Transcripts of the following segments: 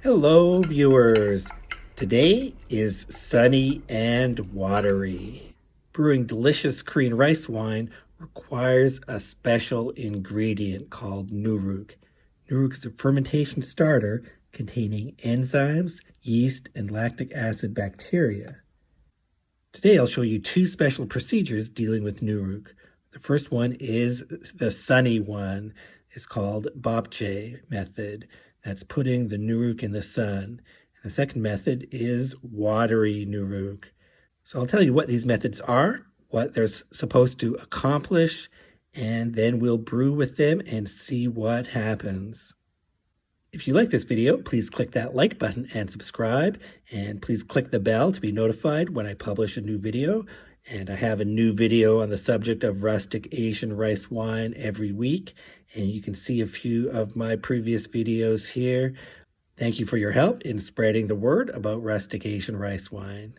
Hello viewers, today is sunny and watery. Brewing delicious Korean rice wine requires a special ingredient called Nuruk. Nuruk is a fermentation starter containing enzymes, yeast, and lactic acid bacteria. Today I'll show you two special procedures dealing with Nuruk. The first one is the sunny one. It's called beopje method. That's putting the Nuruk in the sun. And the second method is watery Nuruk. So I'll tell you what these methods are, what they're supposed to accomplish, and then we'll brew with them and see what happens. If you like this video, please click that like button and subscribe, and please click the bell to be notified when I publish a new video. And I have a new video on the subject of rustic Asian rice wine every week, and you can see a few of my previous videos here. Thank you for your help in spreading the word about rustic Asian rice wine.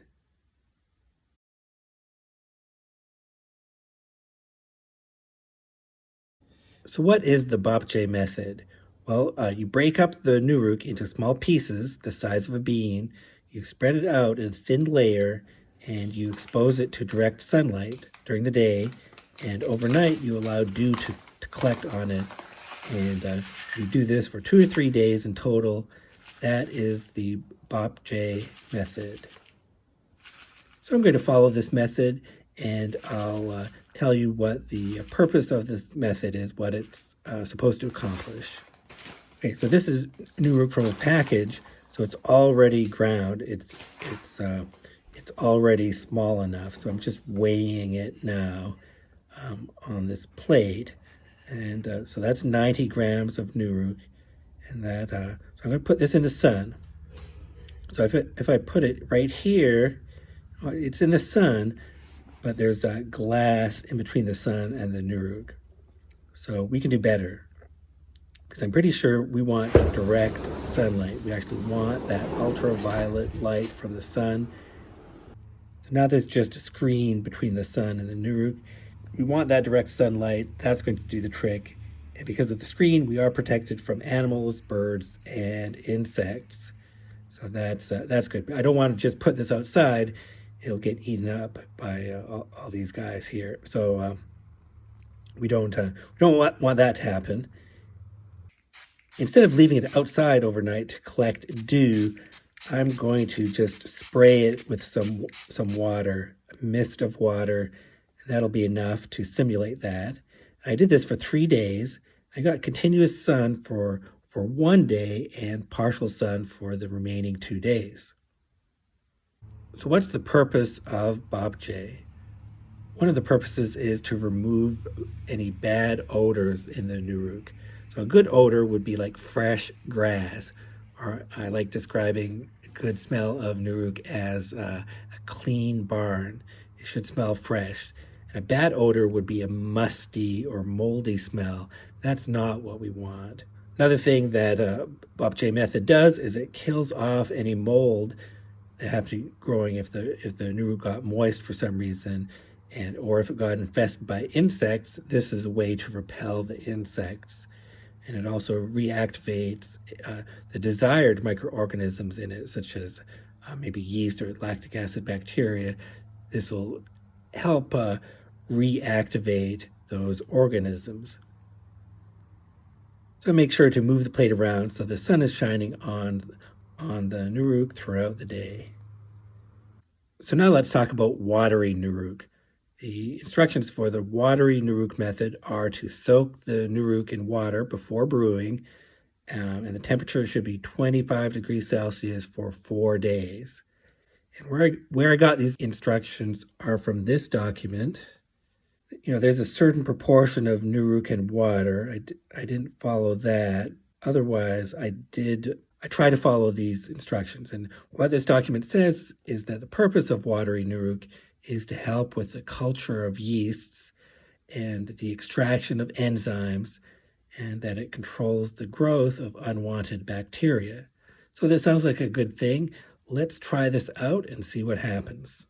So what is the beopje method? Well, you break up the Nuruk into small pieces the size of a bean, you spread it out in a thin layer, and you expose it to direct sunlight during the day, and overnight you allow dew to collect on it, and you do this for 2 or 3 days in total. That is the beopje method. So I'm going to follow this method, and I'll tell you what the purpose of this method is, what it's supposed to accomplish. Okay, so this is Nuruk from a package, so it's already ground. It's already small enough, so I'm just weighing it now on this plate, and so that's 90 grams of Nuruk, and that so I'm going to put this in the sun. So if I put it right here, it's in the sun, but there's a glass in between the sun and the Nuruk, so we can do better. Because I'm pretty sure we want direct sunlight. We actually want that ultraviolet light from the sun. So now there's just a screen between the sun and the Nuruk. We want that direct sunlight. That's going to do the trick. And because of the screen, we are protected from animals, birds, and insects. So that's good. I don't want to just put this outside. It'll get eaten up by all these guys here. So we don't want that to happen. Instead of leaving it outside overnight to collect dew, I'm going to just spray it with some water, a mist of water, and that'll be enough to simulate that. I did this for 3 days. I got continuous sun for 1 day and partial sun for the remaining 2 days. So what's the purpose of beopje? One of the purposes is to remove any bad odors in the Nuruk. So a good odor would be like fresh grass, or I like describing a good smell of Nuruk as a clean barn. It should smell fresh. And a bad odor would be a musty or moldy smell. That's not what we want. Another thing that beopje method does is it kills off any mold that have to be growing if the Nuruk got moist for some reason, or if it got infested by insects. This is a way to repel the insects. And it also reactivates the desired microorganisms in it, such as maybe yeast or lactic acid bacteria. This will help reactivate those organisms. So make sure to move the plate around so the sun is shining on the Nuruk throughout the day. So now let's talk about watery Nuruk. The instructions for the watery Nuruk method are to soak the Nuruk in water before brewing, and the temperature should be 25 degrees Celsius for 4 days. And where I got these instructions are from this document. You know, there's a certain proportion of Nuruk and water. I didn't follow that. Otherwise, I try to follow these instructions. And what this document says is that the purpose of watery Nuruk is to help with the culture of yeasts and the extraction of enzymes, and that it controls the growth of unwanted bacteria. So this sounds like a good thing. Let's try this out and see what happens.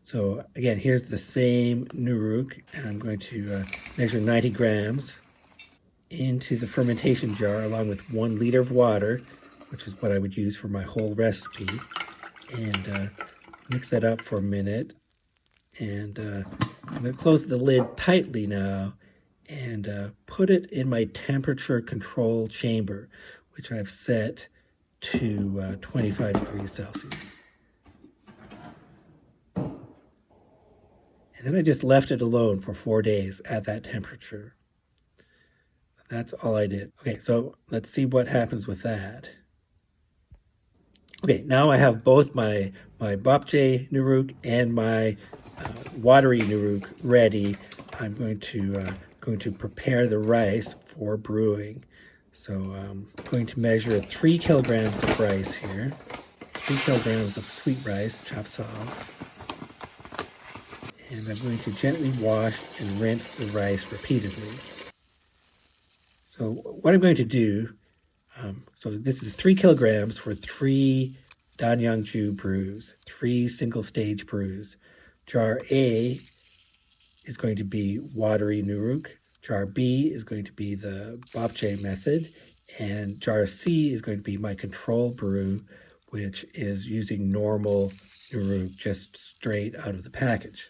So again, here's the same Nuruk, and I'm going to measure 90 grams into the fermentation jar along with 1 liter of water. which is what I would use for my whole recipe. And mix that up for a minute. And I'm going to close the lid tightly now and put it in my temperature control chamber, which I've set to 25 degrees Celsius. And then I just left it alone for 4 days at that temperature. That's all I did. Okay, so let's see what happens with that. Okay, now I have both my beopje Nuruk and my watery Nuruk ready. I'm going to prepare the rice for brewing. So I'm going to measure 3 kilograms of rice here. 3 kilograms of sweet rice, chopped soft. And I'm going to gently wash and rinse the rice repeatedly. So what I'm going to do, so this is 3 kilograms for 3 Danyangju brews, 3 single stage brews. Jar A is going to be watery Nuruk. Jar B is going to be the beopje method. And jar C is going to be my control brew, which is using normal Nuruk, just straight out of the package.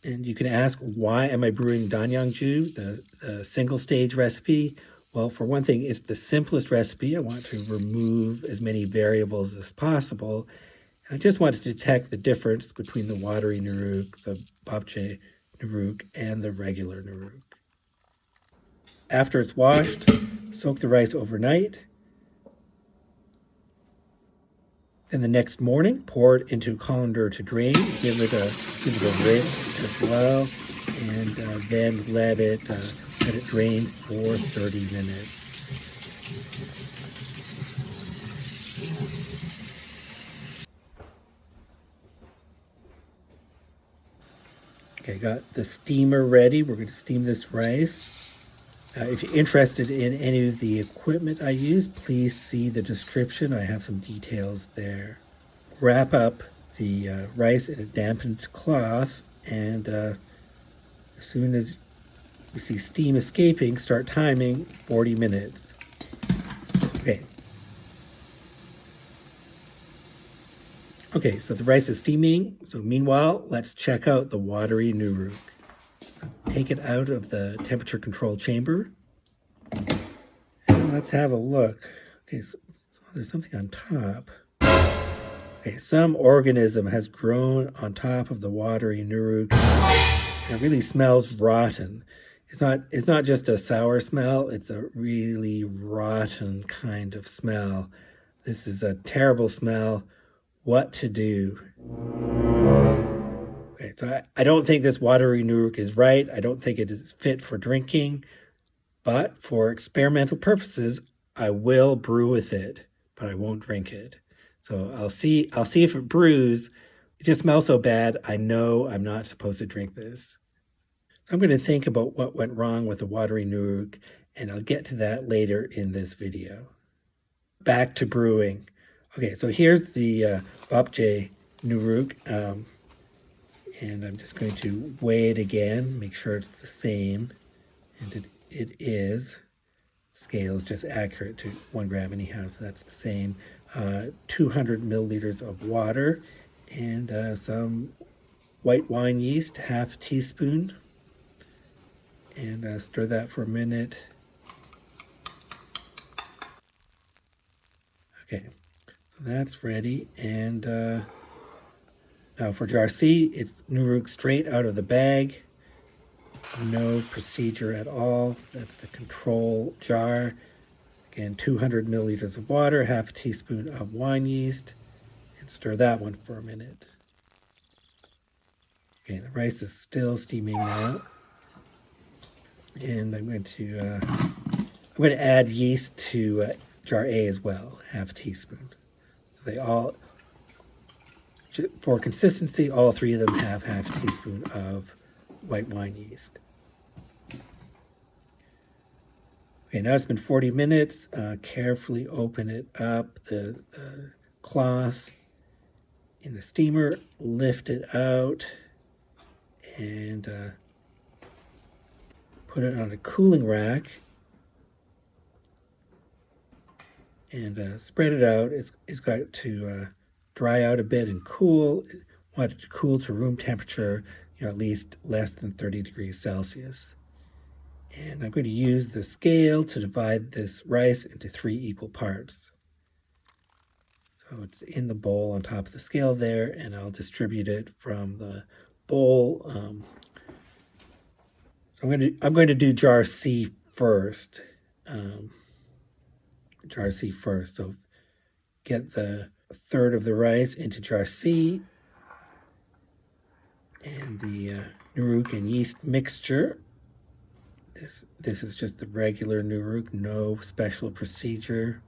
And you can ask, why am I brewing Danyangju, the single stage recipe? Well, for one thing, it's the simplest recipe. I want to remove as many variables as possible. I just want to detect the difference between the watery Nuruk, the beopje Nuruk, and the regular Nuruk. After it's washed, soak the rice overnight. Then the next morning, pour it into a colander to drain. Give it a rinse as well, and then let it drain for 30 minutes. Okay, got the steamer ready. We're going to steam this rice. If you're interested in any of the equipment I use, please see the description. I have some details there. Wrap up the rice in a dampened cloth, and as soon as you see steam escaping, start timing 40 minutes. Okay, so the rice is steaming. So meanwhile, let's check out the watery Nuruk. Take it out of the temperature control chamber. And let's have a look. Okay, so there's something on top. Okay, some organism has grown on top of the watery Nuruk. It really smells rotten. It's not just a sour smell, it's a really rotten kind of smell. This is a terrible smell. What to do? Okay, so I don't think this watery Nuruk is right. I don't think it is fit for drinking, but for experimental purposes, I will brew with it, but I won't drink it. So I'll see if it brews. It just smells so bad. I know I'm not supposed to drink this. I'm going to think about what went wrong with the watery Nuruk, and I'll get to that later in this video. Back to brewing. Okay, so here's the beopje Nuruk, and I'm just going to weigh it again, make sure it's the same, and it is. Scale is just accurate to 1 gram anyhow, so that's the same. 200 milliliters of water, and some white wine yeast, half a teaspoon, and stir that for a minute. Okay, so that's ready, and now for jar C, it's Nuruk straight out of the bag. No procedure at all. That's the control jar. Again, 200 milliliters of water, half a teaspoon of wine yeast, and stir that one for a minute. Okay, the rice is still steaming now. And I'm going to add yeast to jar A as well, half a teaspoon. So they all, for consistency, all 3 of them have half a teaspoon of white wine yeast. Okay, now it's been 40 minutes. Carefully open it up, the cloth in the steamer, lift it out, and put it on a cooling rack. and spread it out. It's got to dry out a bit and cool. I want it to cool to room temperature, at least less than 30 degrees Celsius. And I'm going to use the scale to divide this rice into 3 equal parts. So it's in the bowl on top of the scale there, and I'll distribute it from the bowl. So I'm going to do jar C first. Jar C first. So get the third of the rice into jar C, and the Nuruk and yeast mixture. This is just the regular Nuruk, no special procedure.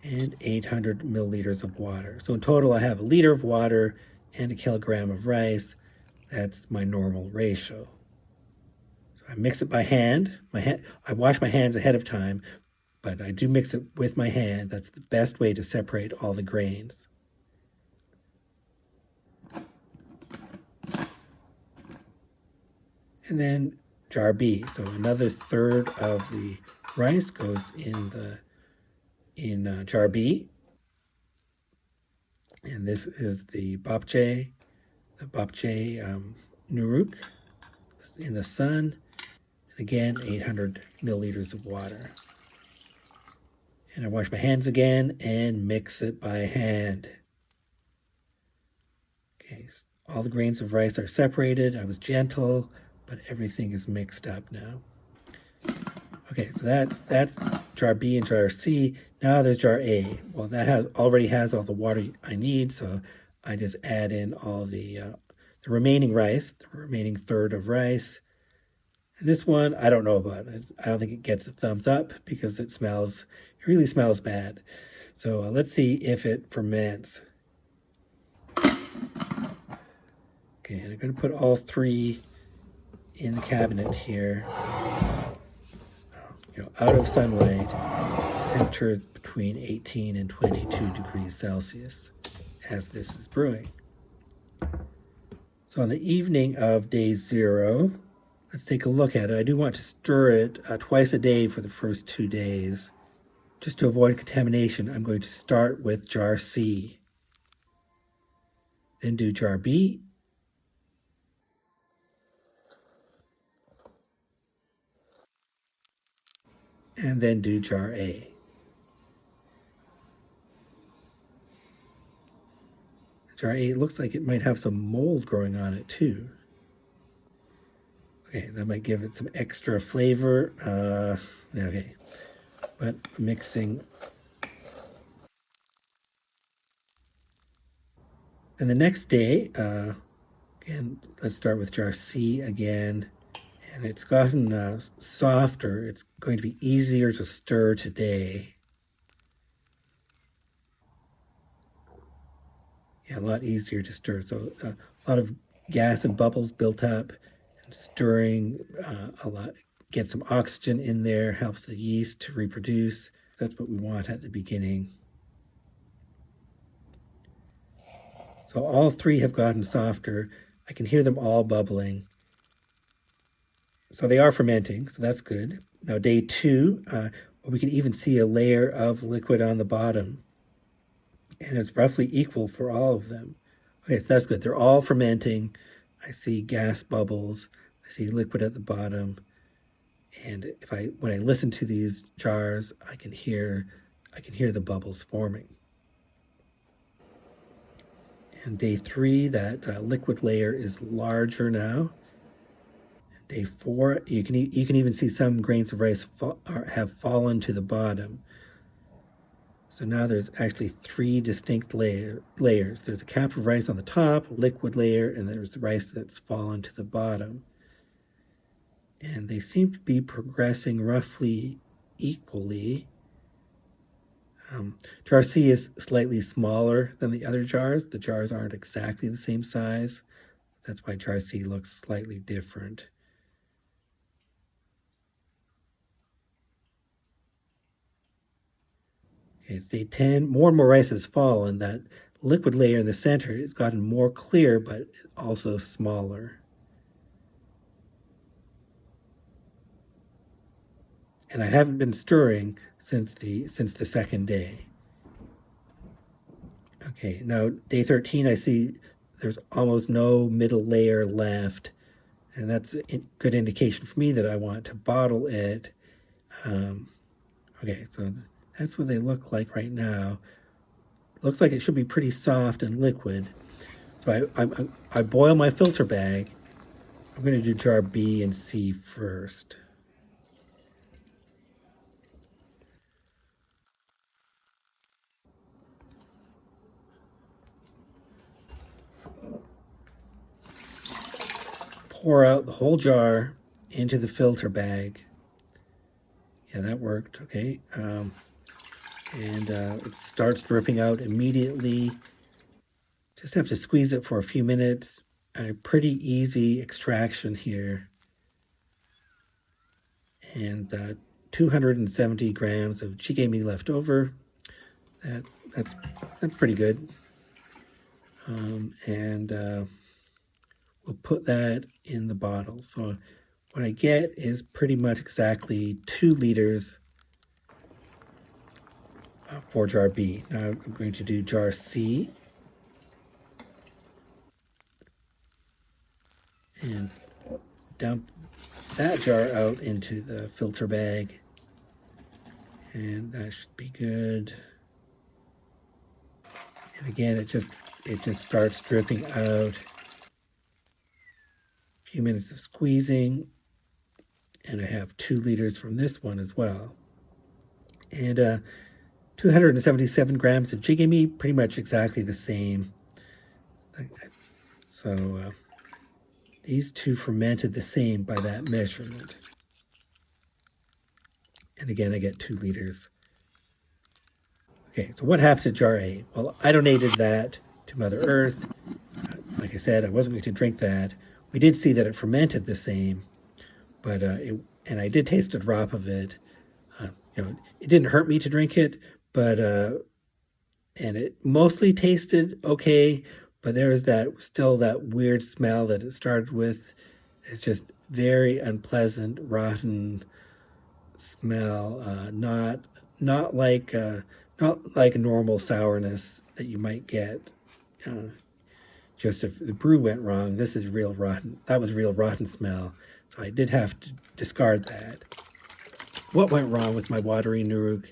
And 800 milliliters of water. So in total I have a liter of water and a kilogram of rice. That's my normal ratio. So I mix it by hand. I wash my hands ahead of time, but I do mix it with my hand. That's the best way to separate all the grains. And then jar B. So another third of the rice goes in jar B. And this is the beopje Nuruk in the sun. And again, 800 milliliters of water. And I wash my hands again and mix it by hand. Okay, so all the grains of rice are separated. I was gentle, but everything is mixed up now. Okay, so that's jar B and jar C. Now there's jar A. Well, that already has all the water I need, so I just add in all the remaining rice, the remaining third of rice. And this one, I don't know about. I don't think it gets a thumbs up because it really smells bad. So let's see if it ferments. Okay, and I'm going to put all 3 in the cabinet here. Out of sunlight, temperature is between 18 and 22 degrees Celsius as this is brewing. So on the evening of day 0, let's take a look at it. I do want to stir it twice a day for the first 2 days. Just to avoid contamination, I'm going to start with jar C, then do jar B, and then do jar A. Jar A looks like it might have some mold growing on it too. Okay, that might give it some extra flavor. Okay, but mixing. And the next day, again, let's start with jar C again. And it's gotten softer. It's going to be easier to stir today. Yeah, a lot easier to stir. So a lot of gas and bubbles built up, and stirring a lot. Get some oxygen in there, helps the yeast to reproduce. That's what we want at the beginning. So all 3 have gotten softer. I can hear them all bubbling. So they are fermenting, so that's good. Now day 2, we can even see a layer of liquid on the bottom. And it's roughly equal for all of them. Okay, so that's good. They're all fermenting. I see gas bubbles. I see liquid at the bottom. And when I listen to these jars, I can hear the bubbles forming. And day 3, that liquid layer is larger now. Day 4, you can even see some grains of rice have fallen to the bottom. So now there's actually 3 distinct layers. There's a cap of rice on the top, liquid layer, and there's the rice that's fallen to the bottom. And they seem to be progressing roughly equally. Jar C is slightly smaller than the other jars. The jars aren't exactly the same size. That's why jar C looks slightly different. Okay, it's day 10. More and more rice has fallen. That liquid layer in the center has gotten more clear, but also smaller. and I haven't been stirring since the second day. Okay, now day 13, I see there's almost no middle layer left, and that's a good indication for me that I want to bottle it. Okay, so that's what they look like right now. Looks like it should be pretty soft and liquid. So I boil my filter bag. I'm going to do jar B and C first. Pour out the whole jar into the filter bag. Yeah, that worked. Okay. And it starts dripping out immediately. Just have to squeeze it for a few minutes. A pretty easy extraction here. And 270 grams of jjigae left over. That's pretty good. And we'll put that in the bottle. So what I get is pretty much exactly 2 liters for jar B. Now I'm going to do jar C. And dump that jar out into the filter bag. And that should be good. And again, it just starts dripping out. A few minutes of squeezing. And I have 2 liters from this one as well. And 277 grams of jjigae, pretty much exactly the same. So these two fermented the same by that measurement. And again, I get 2 liters. Okay, so what happened to jar A? Well, I donated that to Mother Earth. Like I said, I wasn't going to drink that. We did see that it fermented the same, but and I did taste a drop of it. It didn't hurt me to drink it, but and it mostly tasted okay, but there was still that weird smell that it started with. It's just very unpleasant, rotten smell. Not like a normal sourness that you might get. Just if the brew went wrong, this is real rotten. That was real rotten smell. So I did have to discard that. What went wrong with my watery Nuruk?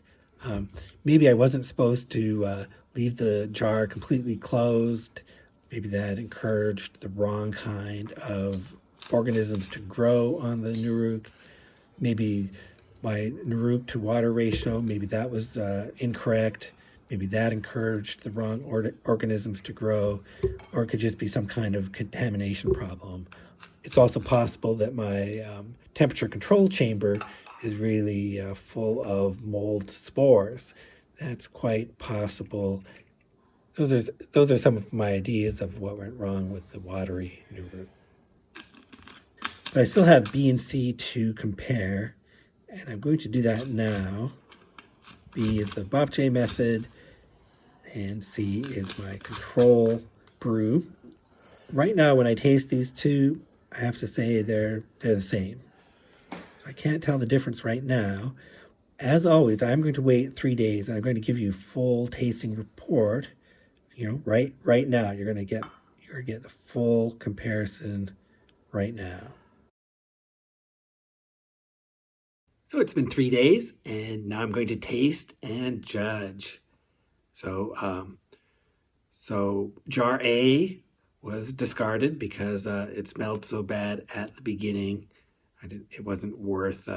Maybe I wasn't supposed to leave the jar completely closed. Maybe that encouraged the wrong kind of organisms to grow on the Nuruk. Maybe my Nuruk to water ratio, maybe that was incorrect. Maybe that encouraged the wrong organisms to grow, or it could just be some kind of contamination problem. It's also possible that my temperature control chamber is really full of mold spores. That's quite possible. Those are some of my ideas of what went wrong with the watery Nuruk. But I still have B and C to compare, and I'm going to do that now. B is the beopje method, and C is my control brew. Right now, when I taste these two, I have to say they're the same. So I can't tell the difference right now. As always, I'm going to wait 3 days, and I'm going to give you a full tasting report. Right now, you're going to get the full comparison right now. So it's been 3 days, and now I'm going to taste and judge. So jar A was discarded because it smelled so bad at the beginning. It wasn't worth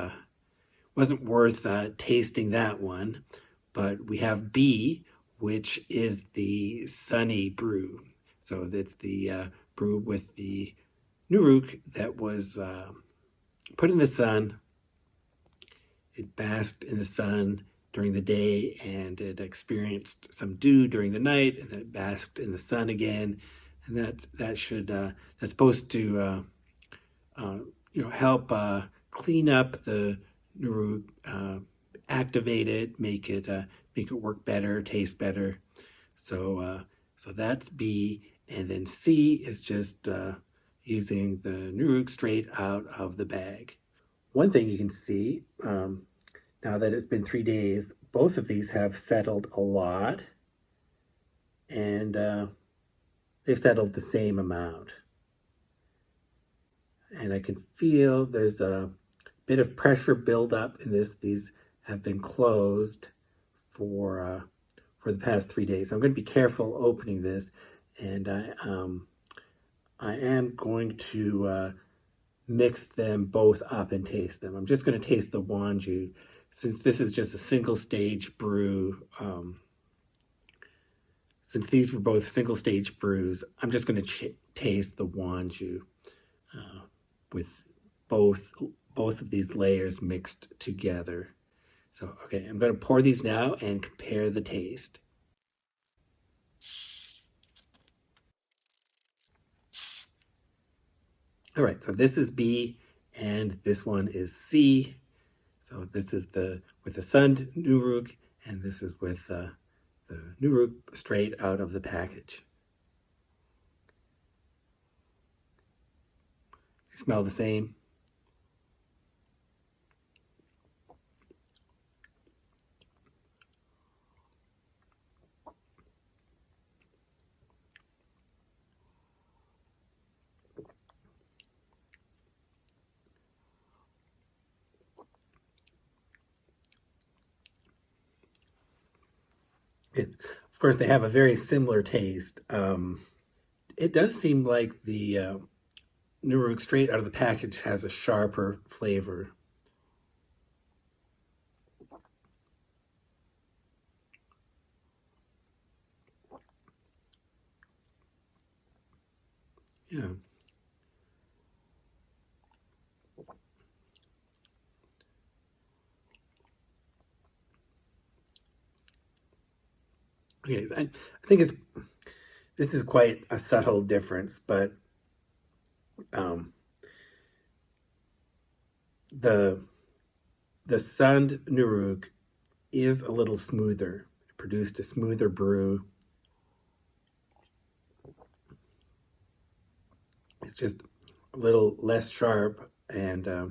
tasting that one. But we have B, which is the sunny brew. So that's the brew with the Nuruk that was put in the sun. It basked in the sun during the day, and it experienced some dew during the night, and then it basked in the sun again. And that's supposed to help clean up the Nuruk, activate it, make it work better, taste better. So that's B, and then C is just using the Nuruk straight out of the bag. One thing you can see now that it's been 3 days, both of these have settled a lot, and they've settled the same amount. And I can feel there's a bit of pressure buildup in this. These have been closed for the past 3 days. So I'm going to be careful opening this, and I am going to mix them both up and taste them. I'm just going to taste the wanju, since this is just a single stage brew. Since these were both single stage brews, I'm just going to taste the wanju with both of these layers mixed together. So, okay, I'm going to pour these now and compare the taste. All right, so this is B and this one is C. So this is with the sunned Nuruk, and this is with the Nuruk straight out of the package. They smell the same. Of course, they have a very similar taste. It does seem like the Nuruk straight out of the package has a sharper flavor. Yeah. Okay, I think this is quite a subtle difference, but the sunned Nuruk is a little smoother. It produced a smoother brew. It's just a little less sharp, and I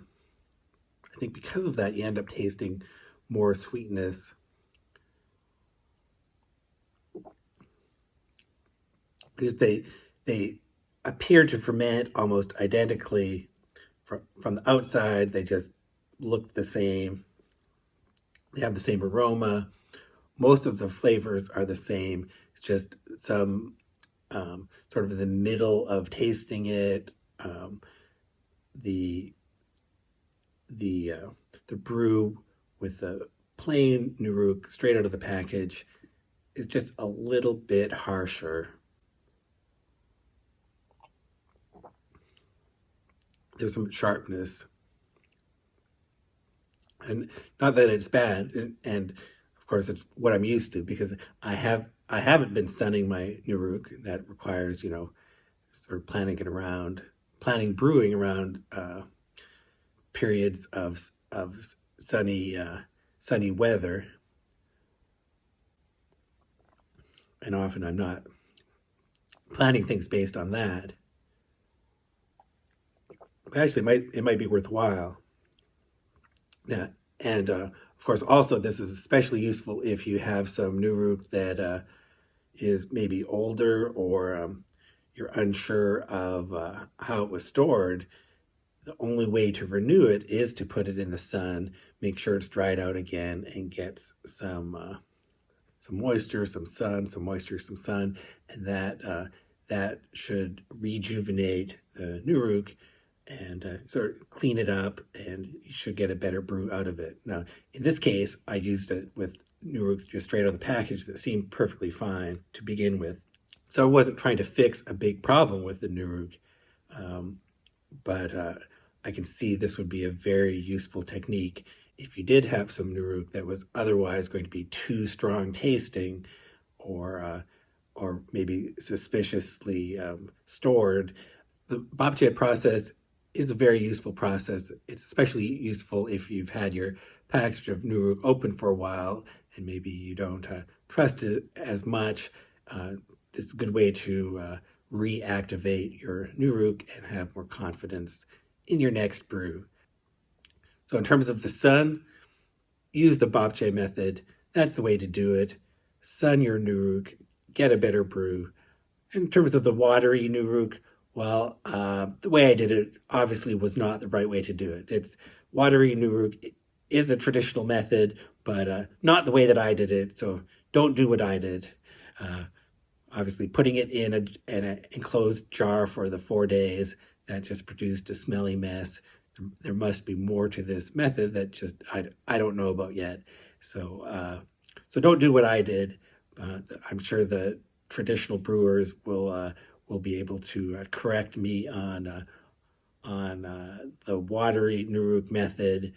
think because of that, you end up tasting more sweetness. Because they appear to ferment almost identically from the outside. They just look the same. They have the same aroma. Most of the flavors are the same. It's just some sort of in the middle of tasting it. The brew with the plain Nuruk straight out of the package is just a little bit harsher. There's some sharpness, and not that it's bad, and of course it's what I'm used to, because I haven't been sunning my Nuruk. That requires, you know, sort of planning brewing around periods of sunny weather, and often I'm not planning things based on that. But actually, it might be worthwhile. Yeah, and of course, also this is especially useful if you have some Nuruk that is maybe older, or you're unsure of how it was stored. The only way to renew it is to put it in the sun, make sure it's dried out again, and get some moisture, some sun, some moisture, some sun, and that should rejuvenate the Nuruk and sort of clean it up, and you should get a better brew out of it. Now, in this case, I used it with Nuruk just straight out of the package that seemed perfectly fine to begin with. So I wasn't trying to fix a big problem with the Nuruk, but I can see this would be a very useful technique if you did have some Nuruk that was otherwise going to be too strong tasting, or maybe suspiciously stored. The beopje process is a very useful process. It's especially useful if you've had your package of Nuruk open for a while and maybe you don't trust it as much. It's a good way to reactivate your Nuruk and have more confidence in your next brew. So in terms of the sun, use the beopje method. That's the way to do it. Sun your Nuruk, get a better brew. In terms of the watery Nuruk, well, the way I did it obviously was not the right way to do it. It's watery Nuruk is a traditional method, but not the way that I did it. So don't do what I did. Obviously, putting it in an enclosed jar for the 4 days, that just produced a smelly mess. There must be more to this method that just I don't know about yet. So don't do what I did. I'm sure the traditional brewers will be able to correct me on the watery Nuruk method.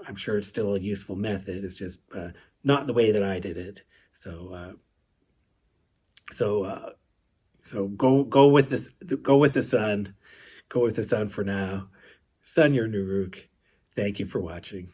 I'm sure it's still a useful method. It's just not the way that I did it. So go with this. Go with the sun. Go with the sun for now. Sun your Nuruk. Thank you for watching.